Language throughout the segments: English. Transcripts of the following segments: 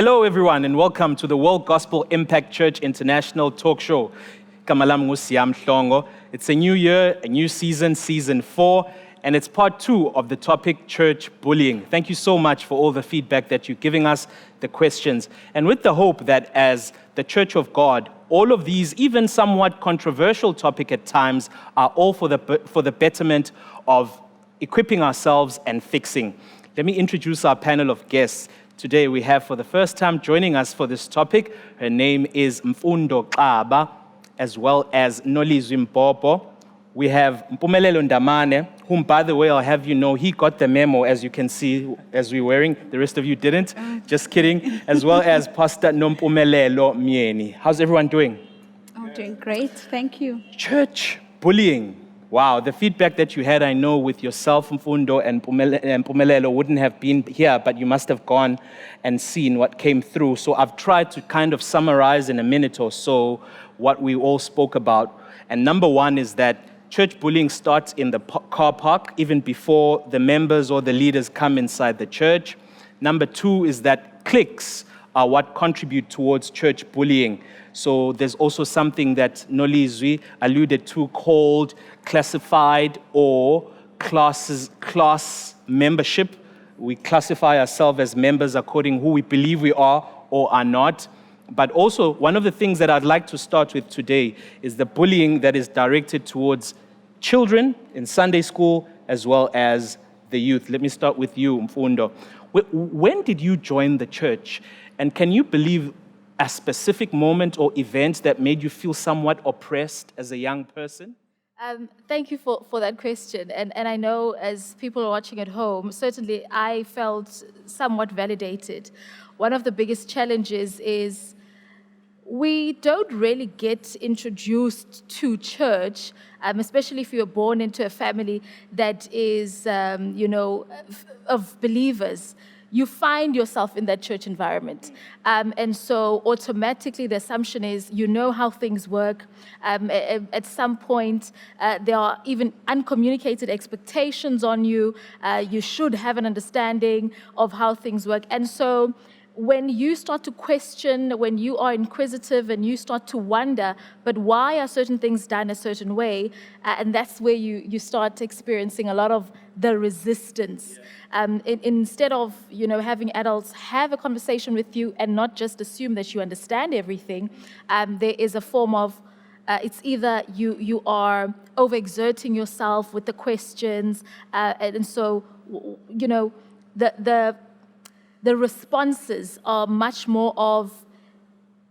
Hello, everyone, and welcome to the World Gospel Impact Church International Talk Show. Kamalam Siya Mhlongo. It's a new year, a new season, season 4, and it's part 2 of the topic church bullying. Thank you so much for all the feedback that you're giving us, the questions, and with the hope that as the Church of God, all of these, even somewhat controversial topic at times, are all for the betterment of equipping ourselves and fixing. Let me introduce our panel of guests. Today we have for the first time joining us for this topic, her name is Momfundo Xaba, as well as nolizwi. We have Mpumelelo Ndamane, whom, by the way, I'll have you know, he got the memo, as you can see, as we're wearing. The rest of you didn't. Just kidding. As well as Pastor Nompumelelo Mnyeni. How's everyone doing? I'm doing great. Thank you. Church bullying. Wow, the feedback that you had, I know, with yourself, Momfundo, and Mpumelelo wouldn't have been here, but you must have gone and seen what came through. So I've tried to kind of summarize in a minute or so what we all spoke about. And number one is that church bullying starts in the car park, even before the members or the leaders come inside the church. Number 2 is that cliques are what contribute towards church bullying. So there's also something that nolizwi alluded to called classified or class membership. We classify ourselves as members according who we believe we are or are not. But also, one of the things that I'd like to start with today is the bullying that is directed towards children in Sunday school as well as the youth. Let me start with you, Momfundo. When did you join the church? And can you believe a specific moment or event that made you feel somewhat oppressed as a young person? Thank you for that question. And I know as people are watching at home, certainly I felt somewhat validated. One of the biggest challenges is we don't really get introduced to church, especially if you're born into a family that is, of believers. You find yourself in that church environment. And so automatically the assumption is you know how things work. At some point, there are even uncommunicated expectations on you. You should have an understanding of how things work. And so when you start to question, when you are inquisitive and you start to wonder, but why are certain things done a certain way? And that's where you start experiencing a lot of the resistance. Instead of having adults have a conversation with you and not just assume that you understand everything, there is a form of it's either you are overexerting yourself with the questions, and so the responses are much more of,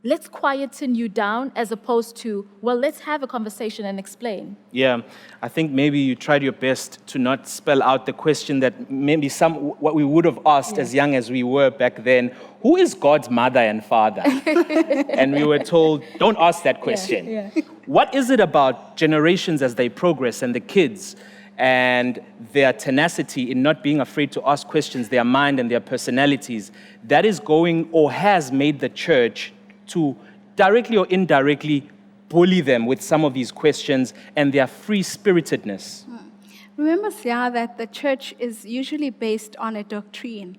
let's quieten you down, as opposed to, well, let's have a conversation and explain. Yeah, I think maybe you tried your best to not spell out the question that maybe what we would have asked as young as we were back then. Who is God's mother and father? And we were told, don't ask that question. Yeah. What is it about generations as they progress and the kids and their tenacity in not being afraid to ask questions, their mind and their personalities, that is going or has made the church to directly or indirectly bully them with some of these questions and their free-spiritedness? Remember, Siya, that the church is usually based on a doctrine.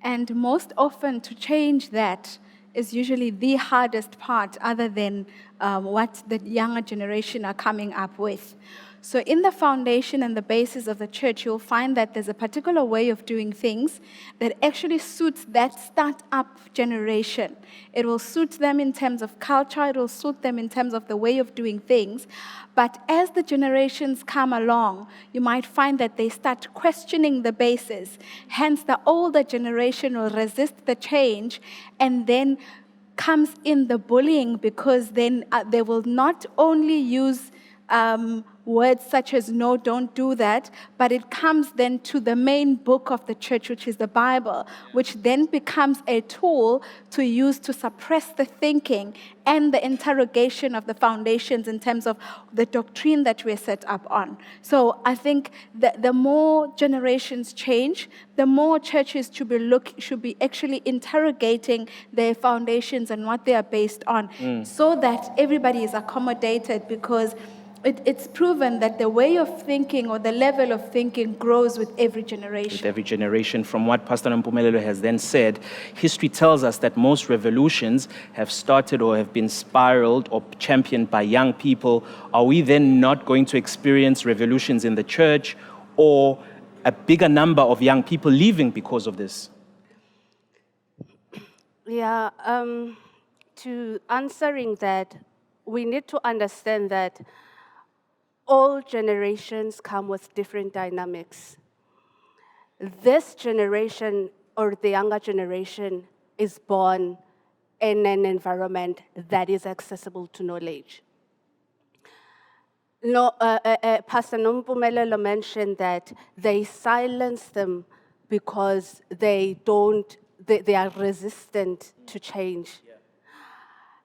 And most often to change that is usually the hardest part, other than what the younger generation are coming up with. So in the foundation and the basis of the church, you'll find that there's a particular way of doing things that actually suits that start-up generation. It will suit them in terms of culture, it will suit them in terms of the way of doing things. But as the generations come along, you might find that they start questioning the basis. Hence, the older generation will resist the change, and then comes in the bullying, because then they will not only use words such as no, don't do that, but it comes then to the main book of the church, which is the Bible, which then becomes a tool to use to suppress the thinking and the interrogation of the foundations in terms of the doctrine that we're set up on. So I think that the more generations change, the more churches should be actually interrogating their foundations and what they are based on, so that everybody is accommodated, because it's proven that the way of thinking or the level of thinking grows with every generation. With every generation. From what Pastor Nompumelelo has then said, history tells us that most revolutions have started or have been spiraled or championed by young people. Are we then not going to experience revolutions in the church, or a bigger number of young people leaving because of this? Yeah, to answering that, we need to understand that all generations come with different dynamics. This generation, or the younger generation, is born in an environment that is accessible to knowledge. No, Pastor Nompumelelo mentioned that they silence them because they are resistant to change.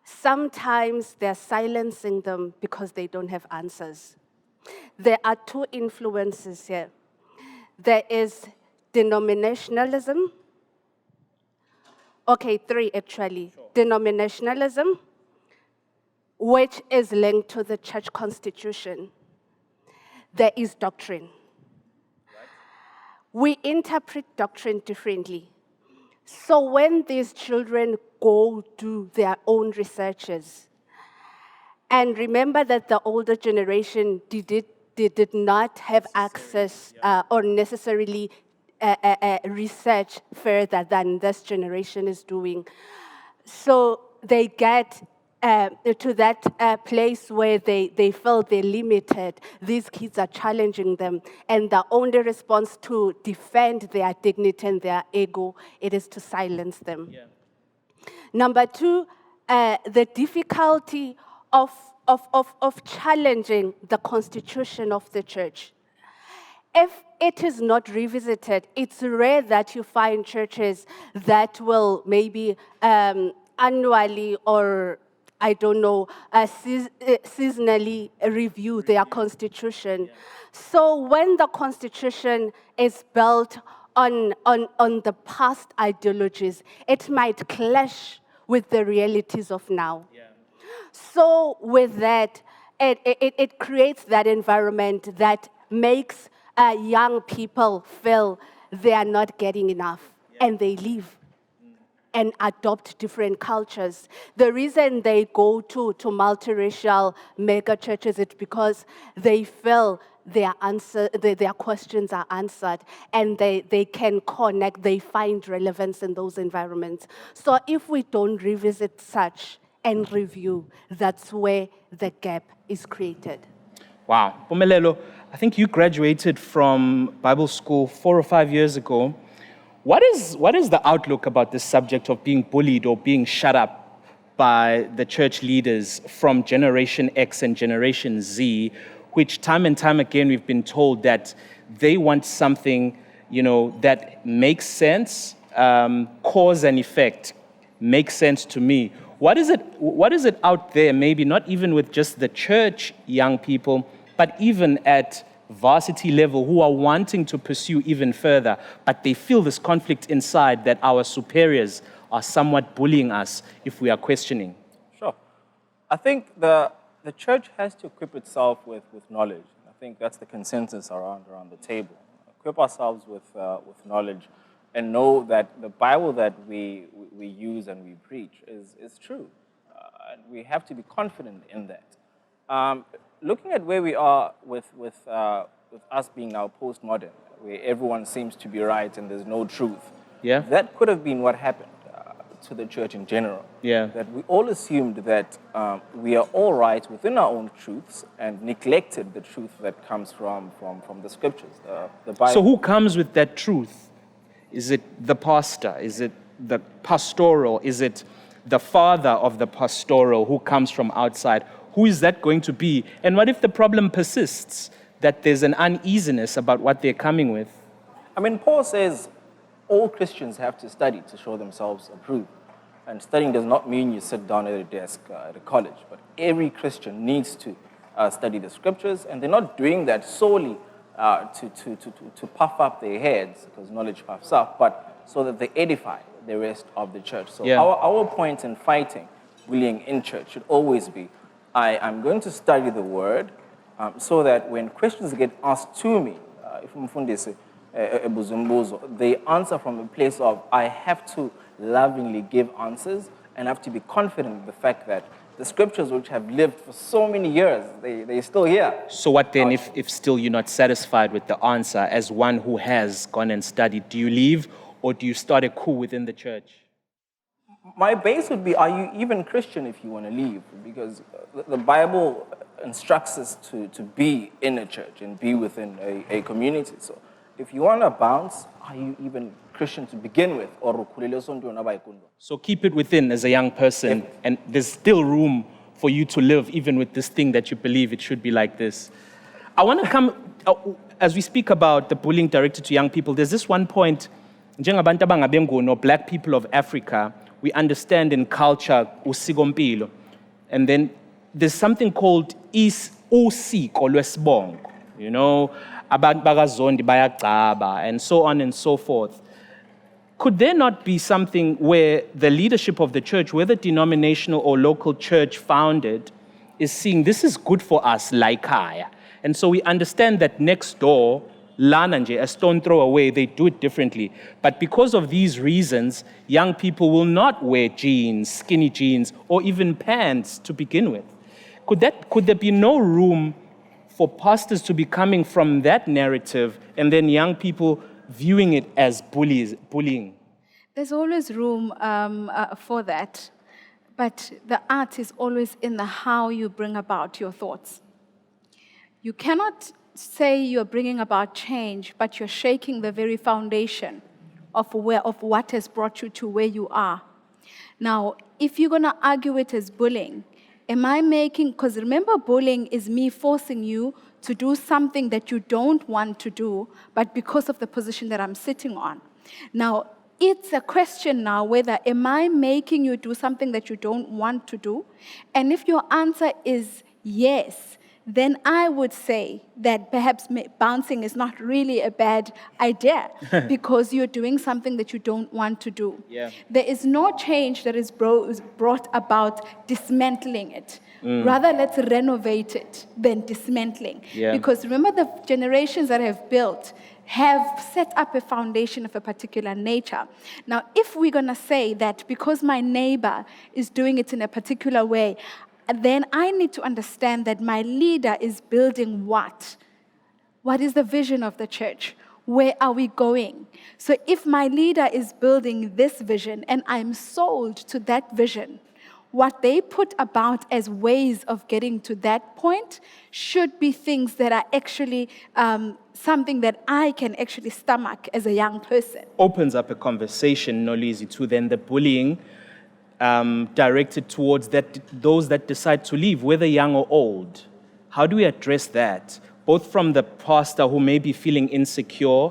Sometimes they're silencing them because they don't have answers. There are two influences here. There is denominationalism. Okay, three actually. Sure. Denominationalism, which is linked to the church constitution. There is doctrine. Right. We interpret doctrine differently. So when these children go do their own researches, and remember that the older generation did not have access or necessarily research further than this generation is doing. So they get to that place where they feel they're limited. These kids are challenging them, and the only response to defend their dignity and their ego, it is to silence them. Yeah. Number two, the difficulty of challenging the constitution of the church. If it is not revisited, it's rare that you find churches that will maybe annually or, I don't know, seasonally review their constitution. Yeah. So when the constitution is built on the past ideologies, it might clash with the realities of now. Yeah. So with that, it creates that environment that makes young people feel they are not getting enough, and they leave and adopt different cultures. The reason they go to multiracial mega churches is because they feel their questions are answered, and they can connect, they find relevance in those environments. So if we don't revisit such and review, that's where the gap is created. Wow. Mpumelelo, I think you graduated from Bible school 4 or 5 years ago. What is the outlook about this subject of being bullied or being shut up by the church leaders from Generation X and Generation Z, which time and time again we've been told that they want something, that makes sense, cause and effect, makes sense to me. What is it out there, maybe not even with just the church young people, but even at varsity level, who are wanting to pursue even further, but they feel this conflict inside that our superiors are somewhat bullying us if we are questioning? Sure. I think the church has to equip itself with knowledge. I think that's the consensus around the table. Equip ourselves with knowledge and know that the Bible that we use and we preach is true. And we have to be confident in that. Looking at where we are with us being now postmodern, where everyone seems to be right and there's no truth, yeah, that could have been what happened to the church in general. Yeah. That we all assumed that we are all right within our own truths and neglected the truth that comes from the scriptures, the Bible. So who comes with that truth? Is it the pastor? Is it the pastoral? Is it the father of the pastoral who comes from outside? Who is that going to be? And what if the problem persists, that there's an uneasiness about what they're coming with? I mean, Paul says all Christians have to study to show themselves approved. And studying does not mean you sit down at a desk at a college, but every Christian needs to study the scriptures, and they're not doing that solely to puff up their heads, because knowledge puffs up, but so that they edify the rest of the church. So yeah, our point in fighting bullying in church should always be, I'm going to study the word, so that when questions get asked to me, if Mfundisi, they answer from a place of, I have to lovingly give answers and have to be confident in the fact that the scriptures which have lived for so many years, they're still here. So what then if still you're not satisfied with the answer as one who has gone and studied? Do you leave or do you start a coup within the church? My base would be, are you even Christian if you want to leave? Because the Bible instructs us to be in a church and be within a community. So if you want to bounce, are you even Christian to begin with? So keep it within as a young person, and there's still room for you to live even with this thing that you believe it should be like this. I want to come, as we speak about the bullying directed to young people, there's this one point, njengabantu abangabengono, black people of Africa, we understand in culture usikompilo, and then there's something called usiko lwesibongo, you know, abantu bakazondi baya Xaba, and so on and so forth. Could there not be something where the leadership of the church, whether denominational or local church founded, is seeing this is good for us, like Kaya, and so we understand that next door, lana nje, a stone throw away, they do it differently. But because of these reasons, young people will not wear jeans, skinny jeans, or even pants to begin with. Could there be no room for pastors to be coming from that narrative and then young people viewing it as bullying? There's always room for that, but the art is always in the how you bring about your thoughts. You cannot say you're bringing about change, but you're shaking the very foundation of what has brought you to where you are. Now, if you're going to argue it as bullying, because remember, bullying is me forcing you to do something that you don't want to do, but because of the position that I'm sitting on. Now, it's a question now whether am I making you do something that you don't want to do? And if your answer is yes, then I would say that perhaps bouncing is not really a bad idea because you're doing something that you don't want to do. Yeah. There is no change that is brought about dismantling it. Rather, let's renovate it than dismantling. Yeah. Because remember, the generations that have built have set up a foundation of a particular nature. Now, if we're going to say that because my neighbor is doing it in a particular way, then I need to understand that my leader is building what? What is the vision of the church? Where are we going? So if my leader is building this vision and I'm sold to that vision, what they put about as ways of getting to that point should be things that are actually something that I can actually stomach as a young person. Opens up a conversation, nolizwi, to then the bullying directed towards those that decide to leave, whether young or old. How do we address that? Both from the pastor who may be feeling insecure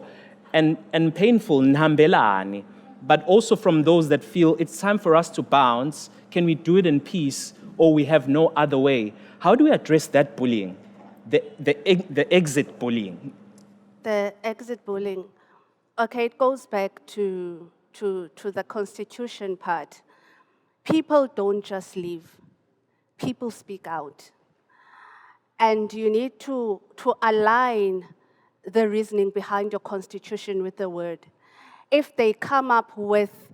and painful, nhambelani, but also from those that feel it's time for us to bounce. Can we do it in peace, or we have no other way? How do we address that bullying, the exit bullying? The exit bullying, okay, it goes back to the constitution part. People don't just leave. People speak out. And you need to align the reasoning behind your constitution with the word. If they come up with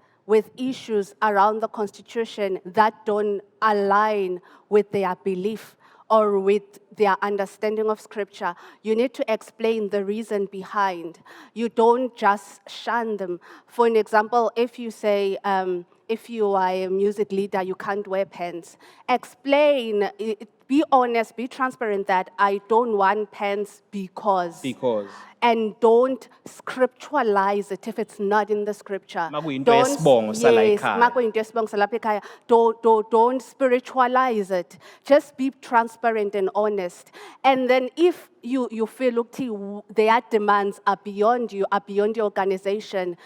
issues around the constitution that don't align with their belief or with their understanding of scripture, you need to explain the reason behind. You don't just shun them. For an example, if you say, if you are a music leader, you can't wear pants. Explain, be honest, be transparent that I don't want pants because. And don't scripturalize it if it's not in the scripture. Don't spiritualize it. Just be transparent and honest. And then if you feel, look, their demands are beyond you, are beyond your organization,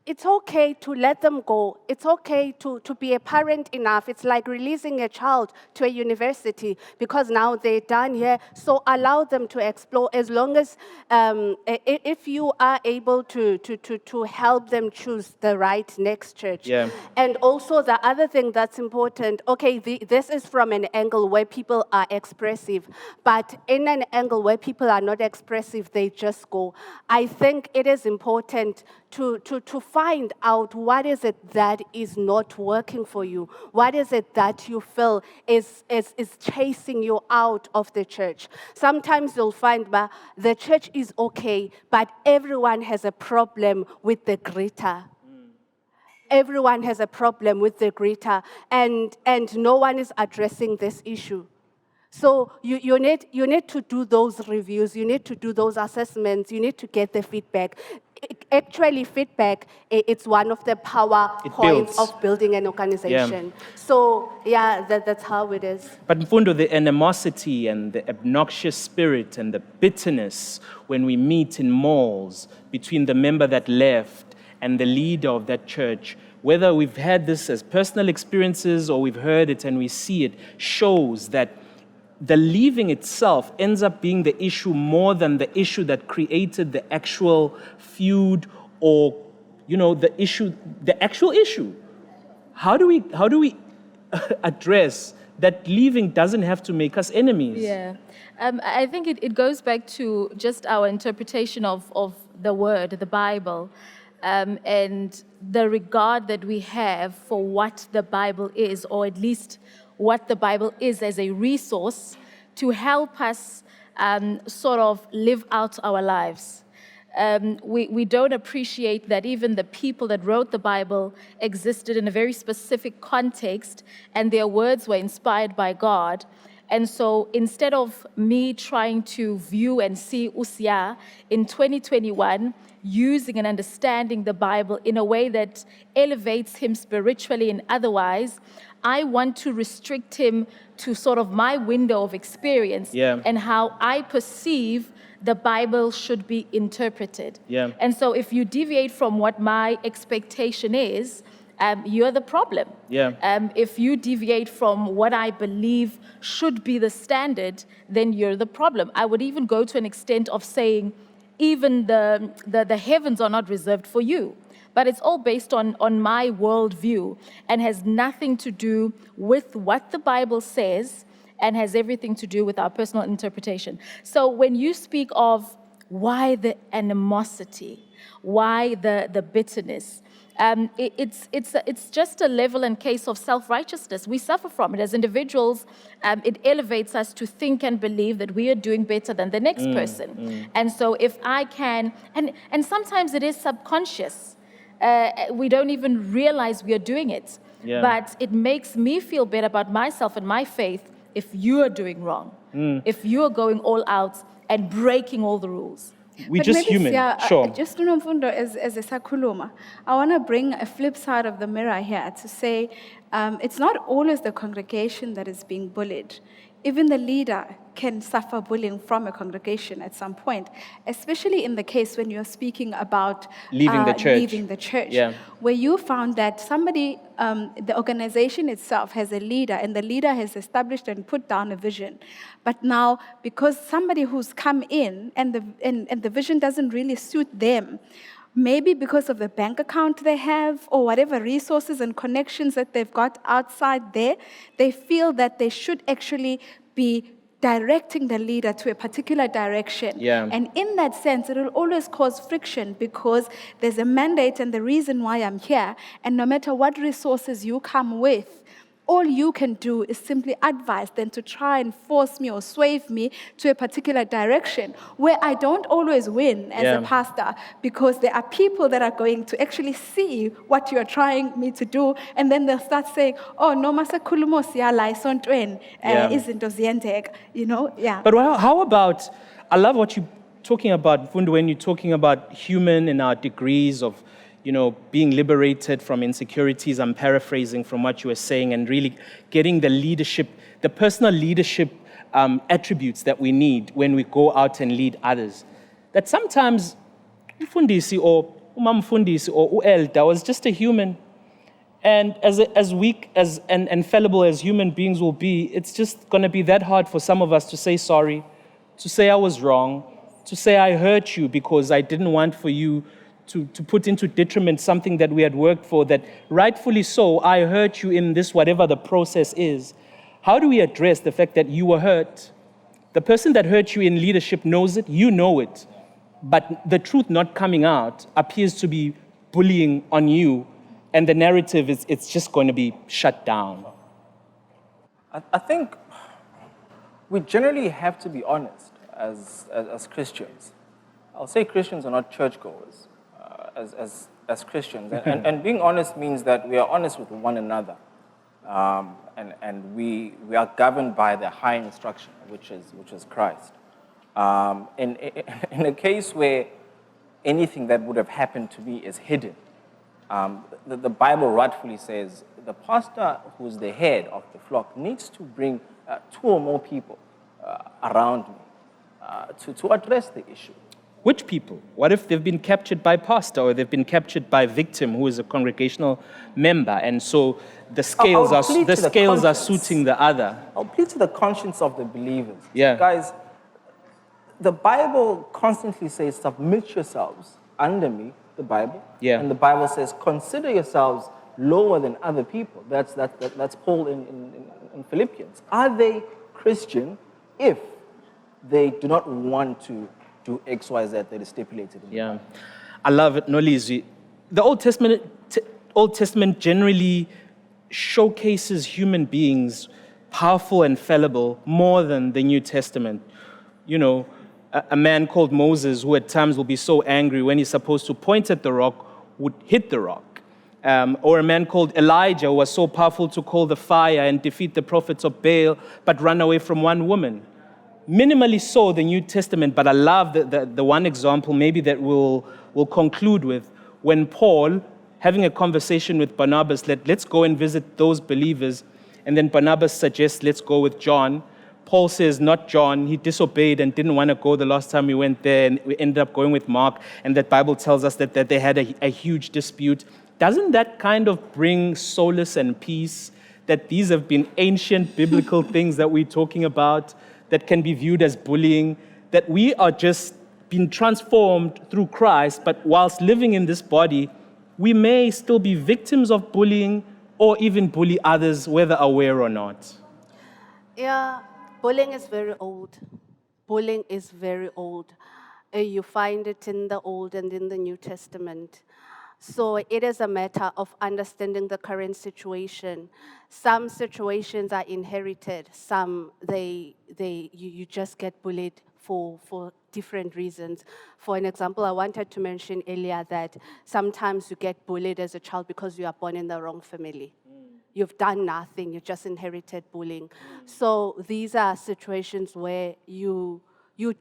it's okay to let them go. It's okay to be a parent enough. It's like releasing a child to a university because now they're done here. So allow them to explore as long as, if you are able to help them choose the right next church. Yeah. And also the other thing that's important, okay, this is from an angle where people are expressive, but in an angle where people are not expressive, they just go. I think it is important to find out what is it that is not working for you. What is it that you feel is chasing you out of the church. Sometimes you'll find that the church is okay, but everyone has a problem with the greeter. Everyone has a problem with the greeter, and no one is addressing this issue. So you need to do those reviews, you need to do those assessments, you need to get the feedback. Actually, feedback, it's one of the power points of building an organization. Yeah. So yeah, that's how it is. But Mfundo, the animosity and the obnoxious spirit and the bitterness when we meet in malls between the member that left and the leader of that church, whether we've had this as personal experiences or we've heard it and we see it, shows that the leaving itself ends up being the issue more than the issue that created the actual feud or, the issue, the actual issue. How do we address that leaving doesn't have to make us enemies? Yeah. I think it goes back to just our interpretation of the word, the Bible, and the regard that we have for what the Bible is, or at least what the Bible is as a resource to help us sort of live out our lives. We don't appreciate that even the people that wrote the Bible existed in a very specific context, and their words were inspired by God. And so instead of me trying to view and see Siya in 2021, using and understanding the Bible in a way that elevates him spiritually and otherwise, I want to restrict him to sort of my window of experience and how I perceive the Bible should be interpreted. Yeah. And so if you deviate from what my expectation is, you're the problem. Yeah. If you deviate from what I believe should be the standard, then you're the problem. I would even go to an extent of saying, even the heavens are not reserved for you. But it's all based on my worldview and has nothing to do with what the Bible says and has everything to do with our personal interpretation. So when you speak of why the animosity, why the bitterness, it's just a level and case of self-righteousness. We suffer from it as individuals. It elevates us to think and believe that we are doing better than the next person. And so if I can, and sometimes it is subconscious. We don't even realize we are doing it. Yeah. But it makes me feel better about myself and my faith if you are doing wrong, if you are going all out and breaking all the rules. We're just human. Siya, Sure. Just Nomfundo as a sakuluma, I want to bring a flip side of the mirror here to say it's not always the congregation that is being bullied. Even the leader can suffer bullying from a congregation at some point, especially in the case when you're speaking about Leaving the church. Yeah. Where you found that somebody, the organization itself has a leader, and the leader has established and put down a vision. But now, because somebody who's come in and the vision doesn't really suit them, maybe because of the bank account they have or whatever resources and connections that they've got outside there, they feel that they should actually be directing the leader to a particular direction. Yeah. And in that sense, it will always cause friction because there's a mandate and the reason why I'm here. And no matter what resources you come with, all you can do is simply advise them to try and force me or sway me to a particular direction where I don't always win as a pastor, because there are people that are going to actually see what you're trying me to do, and then they'll start saying, oh, no, masa khulumo siyala isontweni, izinto ziyenzeka, But how about, I love what you're talking about, Mfundo, when you're talking about human and our degrees of being liberated from insecurities. I'm paraphrasing from what you were saying, and really getting the leadership, the personal leadership attributes that we need when we go out and lead others. That sometimes, Mfundisi or umamfundisi or elder was just a human. And as weak and fallible as human beings will be, it's just going to be that hard for some of us to say sorry, to say I was wrong, to say I hurt you because I didn't want for you to put into detriment something that we had worked for, that rightfully so, I hurt you in this, whatever the process is. How do we address the fact that you were hurt? The person that hurt you in leadership knows it, you know it, but the truth not coming out appears to be bullying on you, and the narrative is it's just going to be shut down. I think we generally have to be honest as Christians. I'll say Christians are not churchgoers, as Christians. And being honest means that we are honest with one another. And we are governed by the high instruction, which is Christ. In a case where anything that would have happened to me is hidden, the Bible rightfully says the pastor who's the head of the flock needs to bring 2 or more people around me to address the issue. Which people? What if they've been captured by pastor or they've been captured by victim who is a congregational member, and so the scales are suiting the other? I'll plead to the conscience of the believers. Yeah. Guys, the Bible constantly says, submit yourselves under me, the Bible. Yeah. And the Bible says, consider yourselves lower than other people. That's Paul in Philippians. Are they Christian if they do not want to do X, Y, Z that is stipulated in the Bible? I love it, nolizwi. The Old Testament generally showcases human beings powerful and fallible more than the New Testament. You know, a man called Moses, who at times will be so angry when he's supposed to point at the rock, would hit the rock. Or a man called Elijah, who was so powerful to call the fire and defeat the prophets of Baal, but run away from one woman. Minimally so, the New Testament, but I love the one example maybe that we'll conclude with, when Paul, having a conversation with Barnabas, let's go and visit those believers, and then Barnabas suggests, let's go with John. Paul says, not John. He disobeyed and didn't want to go the last time we went there, and we ended up going with Mark, and that Bible tells us that they had a huge dispute. Doesn't that kind of bring solace and peace, that these have been ancient biblical things that we're talking about, that can be viewed as bullying, that we are just being transformed through Christ, but whilst living in this body, we may still be victims of bullying or even bully others, whether aware or not? Yeah, bullying is very old. Bullying is very old. You find it in the Old and in the New Testament. So it is a matter of understanding the current situation. Some situations are inherited. Some you just get bullied for different reasons. For an example, I wanted to mention earlier that sometimes you get bullied as a child because you are born in the wrong family. You've done nothing, you just inherited bullying. So these are situations where you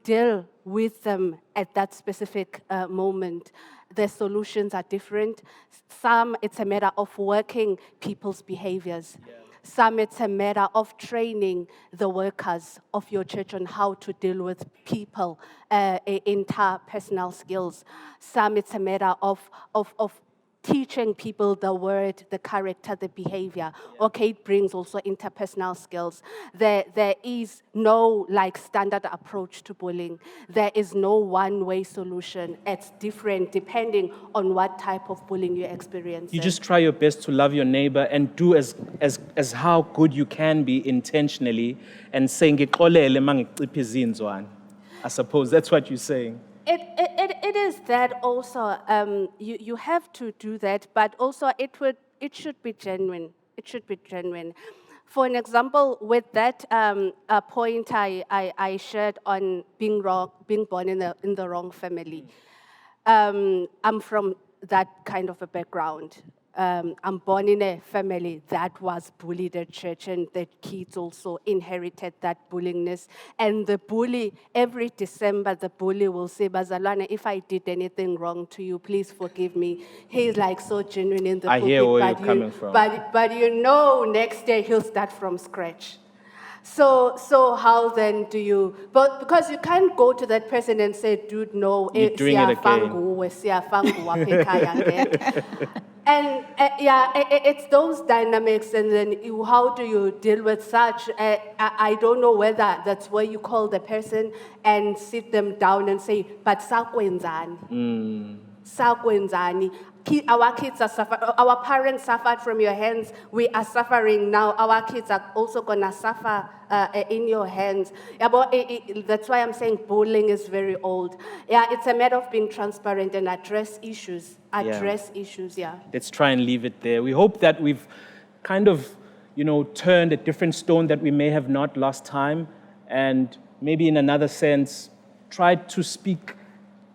deal with them at that specific moment. The solutions are different. Some, it's a matter of working people's behaviors. Yeah. Some, it's a matter of training the workers of your church on how to deal with people, interpersonal skills. Some, it's a matter of teaching people the word, the character, the behavior. Yeah. Okay, it brings also interpersonal skills. There is no standard approach to bullying. There is no one-way solution. It's different depending on what type of bullying you're experiencing. You just try your best to love your neighbor and do as how good you can be intentionally, and saying, I suppose that's what you're saying. It is that also. You have to do that, but also it should be genuine. It should be genuine. For an example, with that point I shared on being born in the wrong family. I'm from that kind of a background. I'm born in a family that was bullied at church, and the kids also inherited that bullyingness. And the bully, every December, the bully will say, Bazalwane, if I did anything wrong to you, please forgive me. He's so genuine in the pulpit. I hear where you're coming from. But next day he'll start from scratch. So how then do you, but because you can't go to that person and say, dude, no, You're doing it again. siyafangu apha ekhaya ngeke." And it's those dynamics, and then how do you deal with such? I don't know whether that's where you call the person and sit them down and say, but sakwenzani. Sakwenzani. Our kids are suffering, our parents suffered from your hands. We are suffering now. Our kids are also going to suffer in your hands. Yeah, but that's why I'm saying bullying is very old. Yeah, it's a matter of being transparent and address issues. Yeah. Let's try and leave it there. We hope that we've kind of, turned a different stone that we may have not last time, and maybe in another sense, tried to speak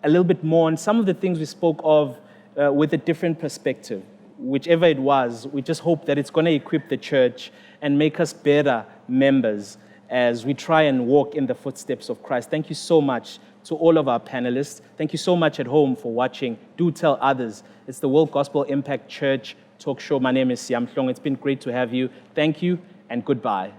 a little bit more on some of the things we spoke of with a different perspective. Whichever it was, we just hope that it's going to equip the church and make us better members as we try and walk in the footsteps of Christ. Thank you so much to all of our panelists. Thank you so much at home for watching. Do tell others. It's the World Gospel Impact Church talk show. My name is Siya Mhlongo. It's been great to have you. Thank you and goodbye.